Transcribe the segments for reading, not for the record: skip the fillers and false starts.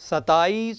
27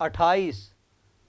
28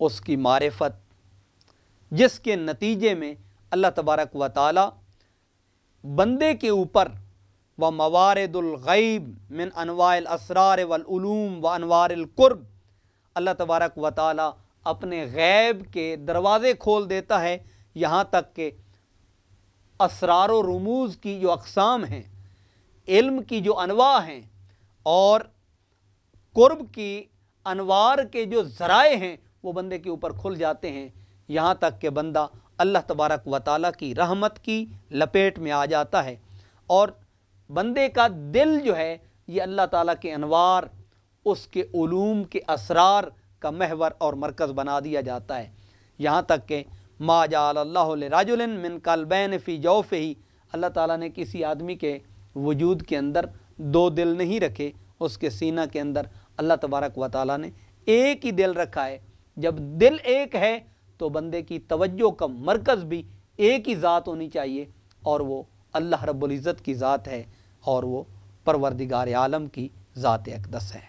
اس کی معرفت، جس کے نتیجے میں اللہ تبارک و تعالی بندے کے اوپر و موارد الغیب من انواع الاسرار والعلوم و انوار القرب، اللہ تبارک و تعالی اپنے غیب کے دروازے کھول دیتا ہے، یہاں تک کہ اسرار و رموز کی جو اقسام ہیں، علم کی جو انواع ہیں اور قرب کی انوار کے جو ذرائع ہیں وہ بندے کے اوپر کھل جاتے ہیں، یہاں تک کہ بندہ اللہ تبارک و تعالیٰ کی رحمت کی لپیٹ میں آ جاتا ہے، اور بندے کا دل جو ہے یہ اللہ تعالیٰ کے انوار، اس کے علوم کے اسرار کا محور اور مرکز بنا دیا جاتا ہے، یہاں تک کہ ما جعل اللہ لرجل من قلبین فی جوفہ، اللہ تعالیٰ نے کسی آدمی کے وجود کے اندر دو دل نہیں رکھے، اس کے سینہ کے اندر اللہ تبارک و تعالیٰ نے ایک ہی دل رکھا ہے۔ جب دل ایک ہے تو بندے کی توجہ کا مرکز بھی ایک ہی ذات ہونی چاہیے، اور وہ اللہ رب العزت کی ذات ہے، اور وہ پروردگار عالم کی ذات اقدس ہے۔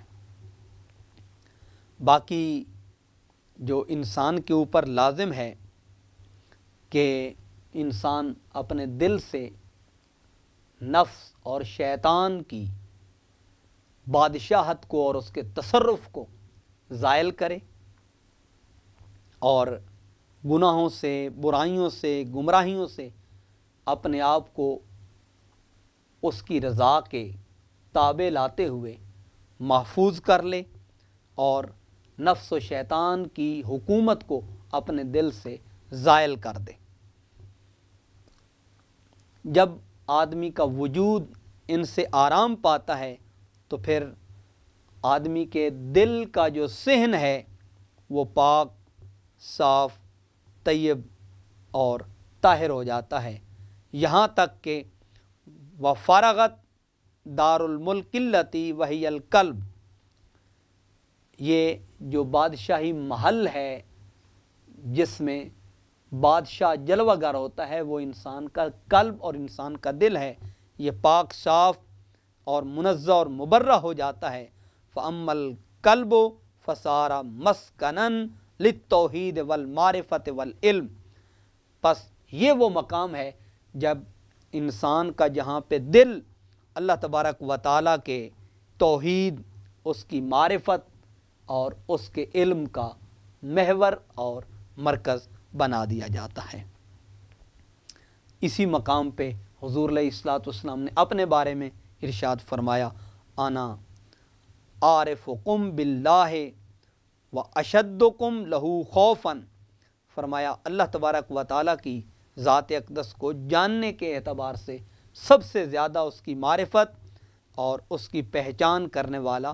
باقی جو انسان کے اوپر لازم ہے کہ انسان اپنے دل سے نفس اور شیطان کی بادشاہت کو اور اس کے تصرف کو زائل کرے، اور گناہوں سے، برائیوں سے، گمراہیوں سے اپنے آپ کو اس کی رضا کے تابع لاتے ہوئے محفوظ کر لے، اور نفس و شیطان کی حکومت کو اپنے دل سے زائل کر دے۔ جب آدمی کا وجود ان سے آرام پاتا ہے تو پھر آدمی کے دل کا جو صحن ہے وہ پاک، صاف، طیب اور طاہر ہو جاتا ہے، یہاں تک کہ وفارغت دار الملک التی وہی القلب، یہ جو بادشاہی محل ہے جس میں بادشاہ جلوہ گر ہوتا ہے، وہ انسان کا قلب اور انسان کا دل ہے، یہ پاک، صاف اور منزہ اور مبرہ ہو جاتا ہے۔ فَأَمَّا الْقَلْبُ فَصَارَ مَسْكَنًا لِلتَّوْحِيدِ وَالْمَعْرِفَةِ وَالْعِلْمِ، پس یہ وہ مقام ہے جب انسان کا جہاں پہ دل اللہ تبارک و تعالیٰ کے توحید، اس کی معرفت اور اس کے علم کا محور اور مرکز بنا دیا جاتا ہے۔ اسی مقام پہ حضور علیہ الصلوۃ والسلام نے اپنے بارے میں ارشاد فرمایا، انا عارفکم باللہ و اشدکم لہو خوفا، فرمایا اللہ تبارک و تعالیٰ کی ذات اقدس کو جاننے کے اعتبار سے سب سے زیادہ اس کی معرفت اور اس کی پہچان کرنے والا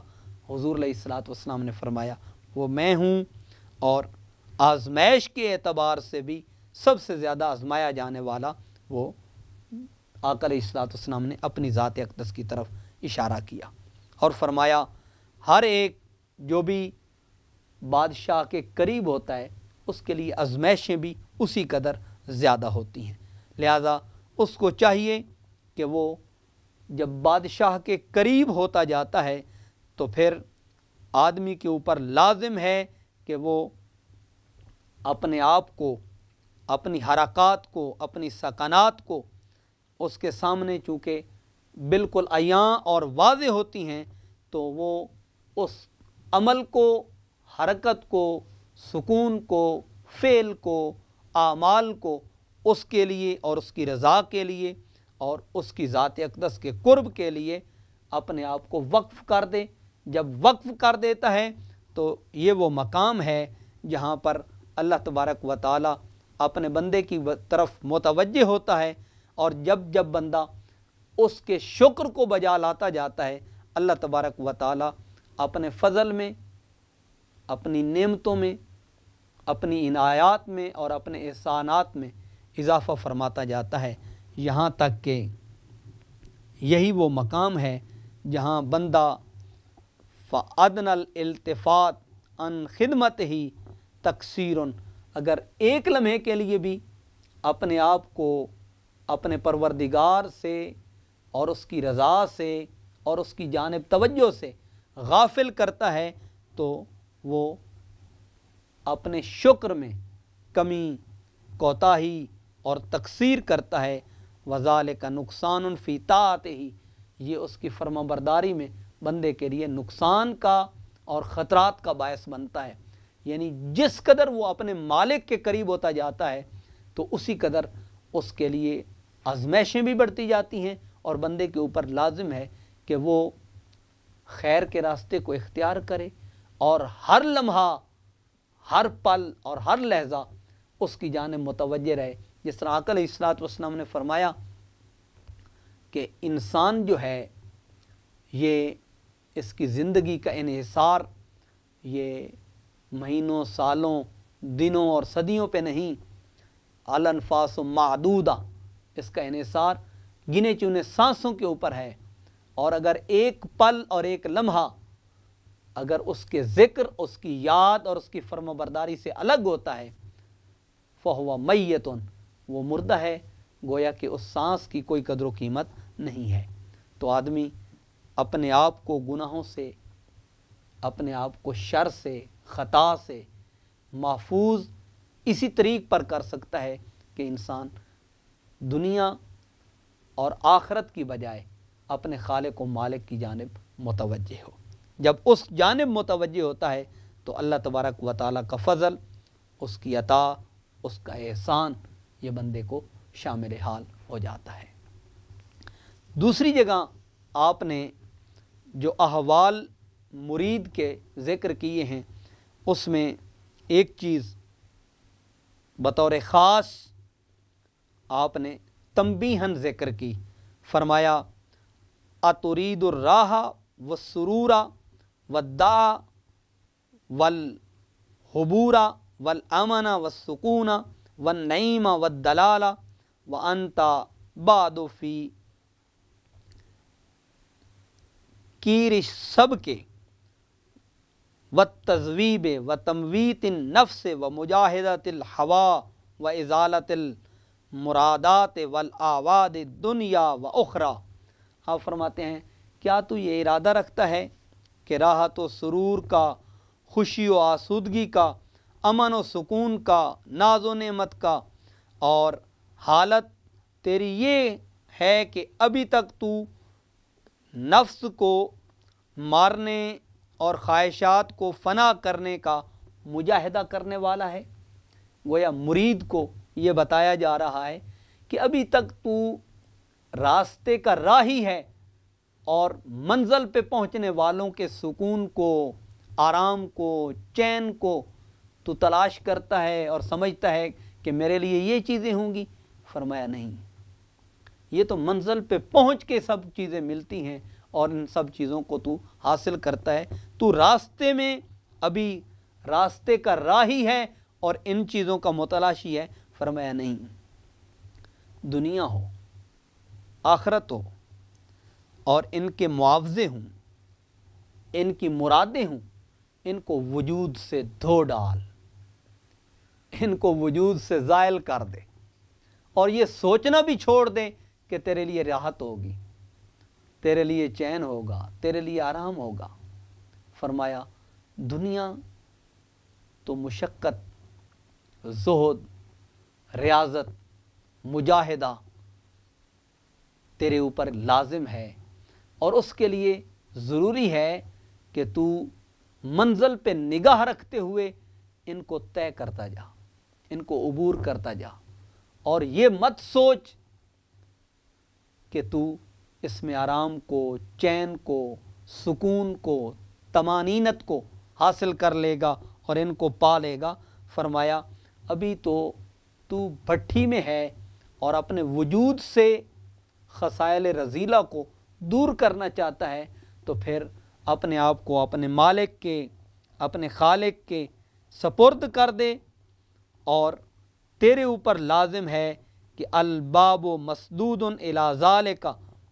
حضور علیہ الصلوۃ والسلام نے فرمایا وہ میں ہوں، اور آزمائش کے اعتبار سے بھی سب سے زیادہ آزمایا جانے والا وہ آقا علیہ الصلوۃ والسلام نے اپنی ذات اقدس کی طرف اشارہ کیا، اور فرمایا ہر ایک جو بھی بادشاہ کے قریب ہوتا ہے اس کے لیے آزمائشیں بھی اسی قدر زیادہ ہوتی ہیں، لہذا اس کو چاہیے کہ وہ جب بادشاہ کے قریب ہوتا جاتا ہے تو پھر آدمی کے اوپر لازم ہے کہ وہ اپنے آپ کو، اپنی حرکات کو، اپنی سکنات کو اس کے سامنے چونکہ بالکل عیاں اور واضح ہوتی ہیں، تو وہ اس عمل کو، حرکت کو، سکون کو، فعل کو، اعمال کو اس کے لیے اور اس کی رضا کے لیے اور اس کی ذات اقدس کے قرب کے لیے اپنے آپ کو وقف کر دے۔ جب وقف کر دیتا ہے تو یہ وہ مقام ہے جہاں پر اللہ تبارک و تعالیٰ اپنے بندے کی طرف متوجہ ہوتا ہے، اور جب جب بندہ اس کے شکر کو بجا لاتا جاتا ہے، اللہ تبارک و تعالیٰ اپنے فضل میں، اپنی نعمتوں میں، اپنی عنایات میں اور اپنے احسانات میں اضافہ فرماتا جاتا ہے، یہاں تک کہ یہی وہ مقام ہے جہاں بندہ فَأَدْنَى الْالْتِفَاتِ عَنْ خِدْمَتِهِ تَقْصِيرٌ، اگر ایک لمحے کے لیے بھی اپنے آپ کو اپنے پروردگار سے اور اس کی رضا سے اور اس کی جانب توجہ سے غافل کرتا ہے تو وہ اپنے شکر میں کمی کوتاہی اور تقصیر کرتا ہے، وذالک نقصان فی طاعتہ، یہ اس کی فرما برداری میں بندے کے لیے نقصان کا اور خطرات کا باعث بنتا ہے۔ یعنی جس قدر وہ اپنے مالک کے قریب ہوتا جاتا ہے تو اسی قدر اس کے لیے آزمائشیں بھی بڑھتی جاتی ہیں، اور بندے کے اوپر لازم ہے کہ وہ خیر کے راستے کو اختیار کرے اور ہر لمحہ، ہر پل اور ہر لحظہ اس کی جانب متوجہ رہے۔ جس طرح آقا علیہ الصلوۃ والسلام نے فرمایا کہ انسان جو ہے یہ اس کی زندگی کا انحصار یہ مہینوں، سالوں، دنوں اور صدیوں پہ نہیں، الانفاس معدودہ، اس کا انحصار گنے چنے سانسوں کے اوپر ہے، اور اگر ایک پل اور ایک لمحہ اگر اس کے ذکر، اس کی یاد اور اس کی فرما برداری سے الگ ہوتا ہے فَهُوَ مَيِّتٌ، وہ مردہ ہے، گویا کہ اس سانس کی کوئی قدر و قیمت نہیں ہے۔ تو آدمی اپنے آپ کو گناہوں سے، اپنے آپ کو شر سے، خطا سے محفوظ اسی طریق پر کر سکتا ہے کہ انسان دنیا اور آخرت کی بجائے اپنے خالق و مالک کی جانب متوجہ ہو۔ جب اس جانب متوجہ ہوتا ہے تو اللہ تبارک و تعالیٰ کا فضل، اس کی عطا، اس کا احسان یہ بندے کو شامل حال ہو جاتا ہے۔ دوسری جگہ آپ نے جو احوال مرید کے ذکر کیے ہیں اس میں ایک چیز بطور خاص آپ نے تنبیہاً ذکر کی، فرمایا اترید الراحہ والسرور والدعا والحبور والامن والسکون والنعیم والدلال وانت بعد فی کیر سب کے والتذویب وتمویت النفس ومجاہدت الہوا وازالت المرادات والاعواد الدنیا واخرى۔ آپ فرماتے ہیں کیا تو یہ ارادہ رکھتا ہے کہ راحت و سرور کا، خوشی و آسودگی کا، امن و سکون کا، ناز و نعمت کا، اور حالت تیری یہ ہے کہ ابھی تک تو نفس کو مارنے اور خواہشات کو فنا کرنے کا مجاہدہ کرنے والا ہے؟ گویا مرید کو یہ بتایا جا رہا ہے کہ ابھی تک تو راستے کا راہی ہے، اور منزل پہ پہنچنے والوں کے سکون کو، آرام کو، چین کو تو تلاش کرتا ہے اور سمجھتا ہے کہ میرے لیے یہ چیزیں ہوں گی۔ فرمایا نہیں، یہ تو منزل پہ پہنچ کے سب چیزیں ملتی ہیں اور ان سب چیزوں کو تو حاصل کرتا ہے، تو راستے میں ابھی راستے کا راہی ہے اور ان چیزوں کا متلاشی ہے۔ فرمایا نہیں، دنیا ہو، آخرت ہو، اور ان کے معاوضے ہوں، ان کی مرادیں ہوں، ان کو وجود سے دھو ڈال، ان کو وجود سے زائل کر دے، اور یہ سوچنا بھی چھوڑ دیں کہ تیرے لیے راحت ہوگی، تیرے لیے چین ہوگا، تیرے لیے آرام ہوگا۔ فرمایا دنیا تو مشقت، زہد، ریاضت، مجاہدہ تیرے اوپر لازم ہے، اور اس کے لیے ضروری ہے کہ تو منزل پہ نگاہ رکھتے ہوئے ان کو طے کرتا جا، ان کو عبور کرتا جا، اور یہ مت سوچ کہ تو اس میں آرام کو، چین کو، سکون کو، طمانینت کو حاصل کر لے گا اور ان کو پا لے گا۔ فرمایا ابھی تو بھٹی میں ہے اور اپنے وجود سے خصائل رذیلہ کو دور کرنا چاہتا ہے، تو پھر اپنے آپ کو اپنے مالک کے، اپنے خالق کے سپرد کر دے، اور تیرے اوپر لازم ہے کہ الباب مسدود الی ذالک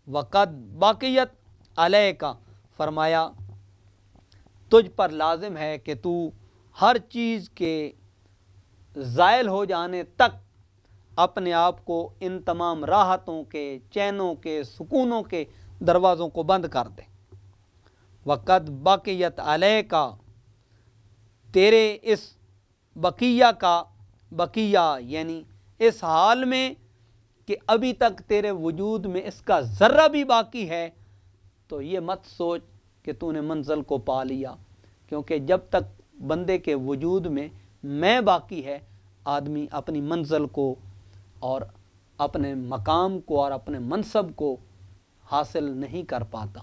وقد بقیت علیک۔ فرمایا تجھ پر لازم ہے کہ تو ہر چیز کے زائل ہو جانے تک اپنے آپ کو ان تمام راحتوں کے، چینوں کے، سکونوں کے دروازوں کو بند کر دے۔ وقد بقیت علیک، تیرے اس بقیہ کا بقیہ یعنی اس حال میں کہ ابھی تک تیرے وجود میں اس کا ذرہ بھی باقی ہے، تو یہ مت سوچ کہ تو نے منزل کو پا لیا، کیونکہ جب تک بندے کے وجود میں باقی ہے، آدمی اپنی منزل کو اور اپنے مقام کو اور اپنے منصب کو حاصل نہیں کر پاتا۔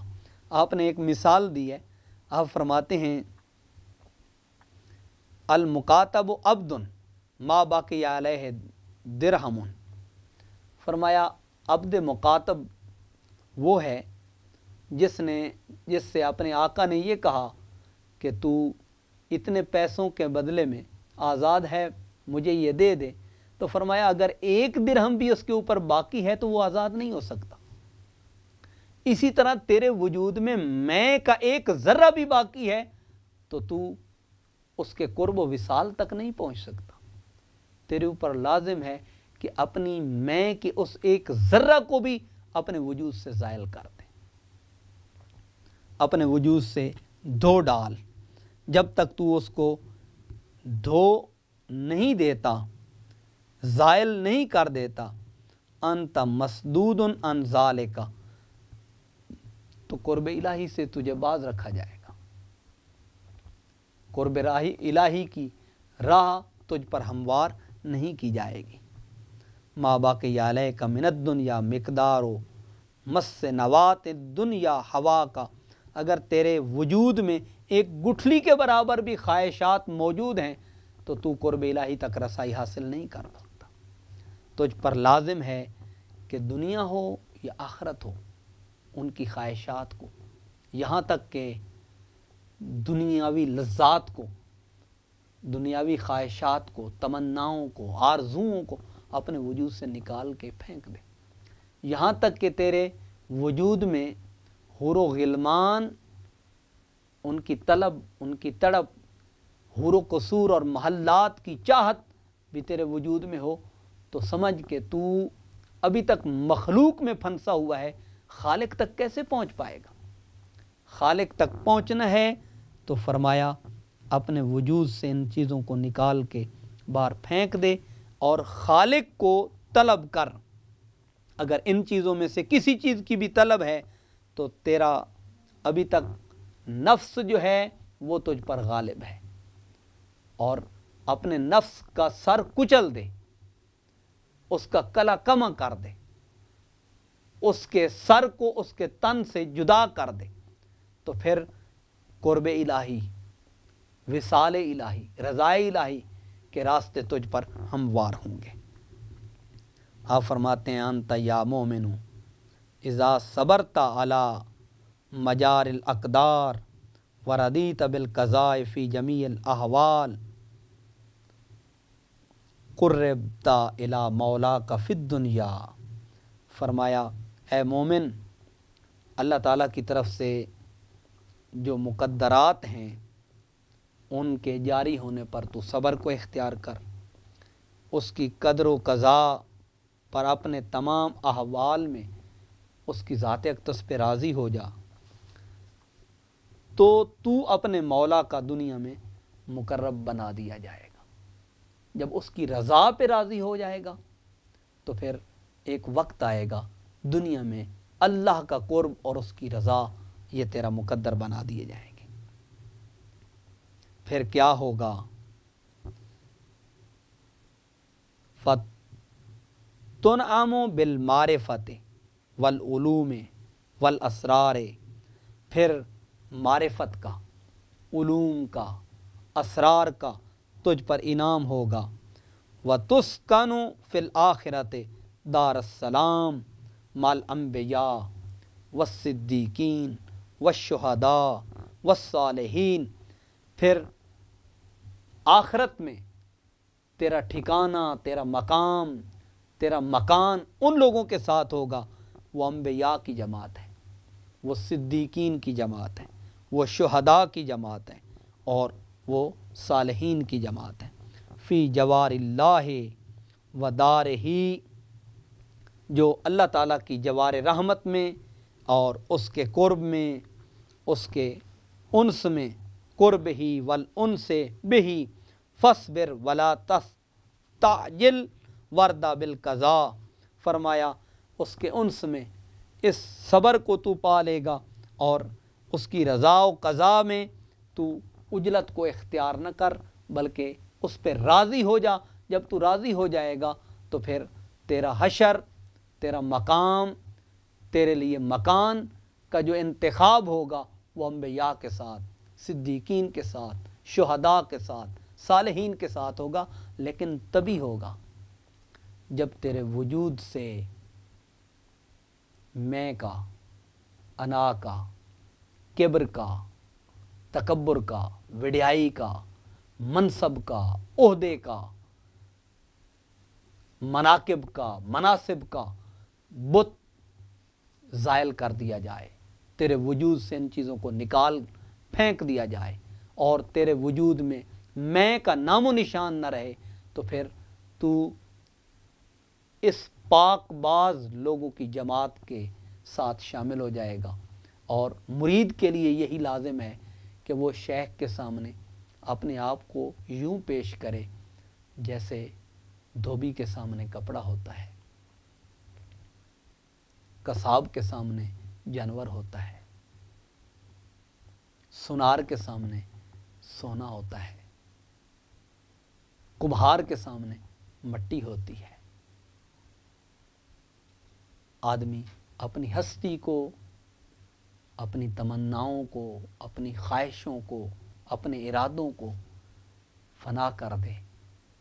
آپ نے ایک مثال دی ہے، آپ فرماتے ہیں المکاتب عبد ما باقی علیہ درہم، فرمایا عبد مکاتب وہ ہے جس سے اپنے آقا نے یہ کہا کہ تو اتنے پیسوں کے بدلے میں آزاد ہے، مجھے یہ دے دے، تو فرمایا اگر ایک درہم بھی اس کے اوپر باقی ہے تو وہ آزاد نہیں ہو سکتا۔ اسی طرح تیرے وجود میں کا ایک ذرہ بھی باقی ہے تو اس کے قرب و وصال تک نہیں پہنچ سکتا۔ تیرے اوپر لازم ہے کہ اپنی میں کے اس ایک ذرہ کو بھی اپنے وجود سے زائل کر دے، اپنے وجود سے دھو ڈال۔ جب تک تو اس کو دھو نہیں دیتا، زائل نہیں کر دیتا، انت مسدود عن ذالک، تو قرب الہی سے تجھے باز رکھا جائے گا۔ قرب الہی کی راہ تجھ پر ہموار نہیں کی جائے گی۔ ما باقی علیک من الدنیا مقدار مس نوات الدنیا ہوا کا، اگر تیرے وجود میں ایک گٹھلی کے برابر بھی خواہشات موجود ہیں تو تو قرب الہی تک رسائی حاصل نہیں کر سکتا۔ تجھ پر لازم ہے کہ دنیا ہو یا آخرت ہو، ان کی خواہشات کو، یہاں تک کہ دنیاوی لذات کو، دنیاوی خواہشات کو، تمناؤں کو، آرزوؤں کو اپنے وجود سے نکال کے پھینک دے۔ یہاں تک کہ تیرے وجود میں حور و غلمان، ان کی طلب، ان کی تڑپ، حور و قصور اور محلات کی چاہت بھی تیرے وجود میں ہو تو سمجھ کہ تو ابھی تک مخلوق میں پھنسا ہوا ہے، خالق تک کیسے پہنچ پائے گا؟ خالق تک پہنچنا ہے تو فرمایا اپنے وجود سے ان چیزوں کو نکال کے باہر پھینک دے اور خالق کو طلب کر۔ اگر ان چیزوں میں سے کسی چیز کی بھی طلب ہے تو تیرا ابھی تک نفس جو ہے وہ تجھ پر غالب ہے، اور اپنے نفس کا سر کچل دے، اس کا کلا کما کر دے، اس کے سر کو اس کے تن سے جدا کر دے، تو پھر قرب الہی، وصال الہی، رضا الہی کے راستے تجھ پر ہموار ہوں گے۔ آپ فرماتے ہیں انت یا مومن اذا صبرت علی مجار الاقدار وردیت بالقضاء فی جمیع الاحوال قربت الی مولاک فی الدنیا، فرمایا اے مومن، اللہ تعالیٰ کی طرف سے جو مقدرات ہیں ان کے جاری ہونے پر تو صبر کو اختیار کر، اس کی قدر و قضاء پر اپنے تمام احوال میں اس کی ذات اقدس پہ راضی ہو جا، تو اپنے مولا کا دنیا میں مقرب بنا دیا جائے گا۔ جب اس کی رضا پہ راضی ہو جائے گا تو پھر ایک وقت آئے گا دنیا میں اللہ کا قرب اور اس کی رضا یہ تیرا مقدر بنا دیے جائیں گے۔ پھر کیا ہوگا؟ فَتُنْعَمُ بِالْمَعْرِفَةِ وَالْعُلُومِ وَالْأَسْرَارِ، پھر معرفت کا، علوم کا، اسرار کا تجھ پر انعام ہوگا۔ وَتُسْكَنُ فِي الْآخِرَةِ دار السلام مع الانبیاء والصدیقین والشہداء والصالحین، پھر آخرت میں تیرا ٹھکانہ، تیرا مقام، تیرا مکان ان لوگوں کے ساتھ ہوگا، وہ انبیاء کی جماعت ہے، وہ صدیقین کی جماعت ہے، وہ شہداء کی جماعت ہے، اور وہ صالحین کی جماعت ہے۔ فی جوار اللہ و دار ہی، جو اللہ تعالیٰ کی جوار رحمت میں اور اس کے قرب میں، اس کے انس میں، قرب ہی والانس بہی فصبر ولا تستعجل وردہ بالقضاء، فرمایا اس کے انس میں اس صبر کو تو پا لے گا اور اس کی رضا و قضا میں تو عجلت کو اختیار نہ کر، بلکہ اس پہ راضی ہو جا۔ جب تو راضی ہو جائے گا تو پھر تیرا حشر، تیرا مقام، تیرے لیے مکان کا جو انتخاب ہوگا وہ انبیاء کے ساتھ، صدیقین کے ساتھ، شہداء کے ساتھ، صالحین کے ساتھ ہوگا، لیکن تبھی ہوگا جب تیرے وجود سے میں کا، انا کا، کبر کا، تکبر کا، وڈیائی کا، منصب کا، عہدے کا، مناقب کا، مناسب کا بت زائل کر دیا جائے، تیرے وجود سے ان چیزوں کو نکال پھینک دیا جائے اور تیرے وجود میں کا نام و نشان نہ رہے، تو پھر تو اس پاک باز لوگوں کی جماعت کے ساتھ شامل ہو جائے گا۔ اور مرید کے لیے یہی لازم ہے کہ وہ شیخ کے سامنے اپنے آپ کو یوں پیش کرے جیسے دھوبی کے سامنے کپڑا ہوتا ہے، قصاب کے سامنے جانور ہوتا ہے، سونار کے سامنے سونا ہوتا ہے، کمہار کے سامنے مٹی ہوتی ہے۔ آدمی اپنی ہستی کو، اپنی تمناؤں کو، اپنی خواہشوں کو، اپنے ارادوں کو فنا کر دے۔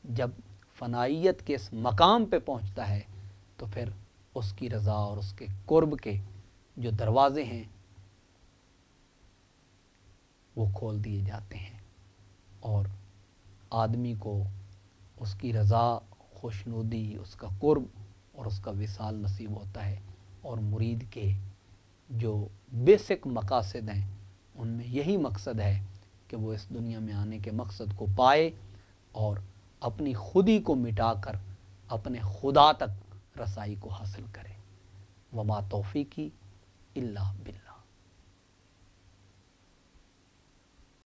جب فنائیت کے اس مقام پہ پہنچتا ہے تو پھر اس کی رضا اور اس کے قرب کے جو دروازے ہیں وہ کھول دیے جاتے ہیں اور آدمی کو اس کی رضا، خوشنودی، اس کا قرب اور اس کا وصال نصیب ہوتا ہے۔ اور مرید کے جو بیسک مقاصد ہیں ان میں یہی مقصد ہے کہ وہ اس دنیا میں آنے کے مقصد کو پائے اور اپنی خودی کو مٹا کر اپنے خدا تک رسائی کو حاصل کرے۔ وما توفیقی الا باللہ۔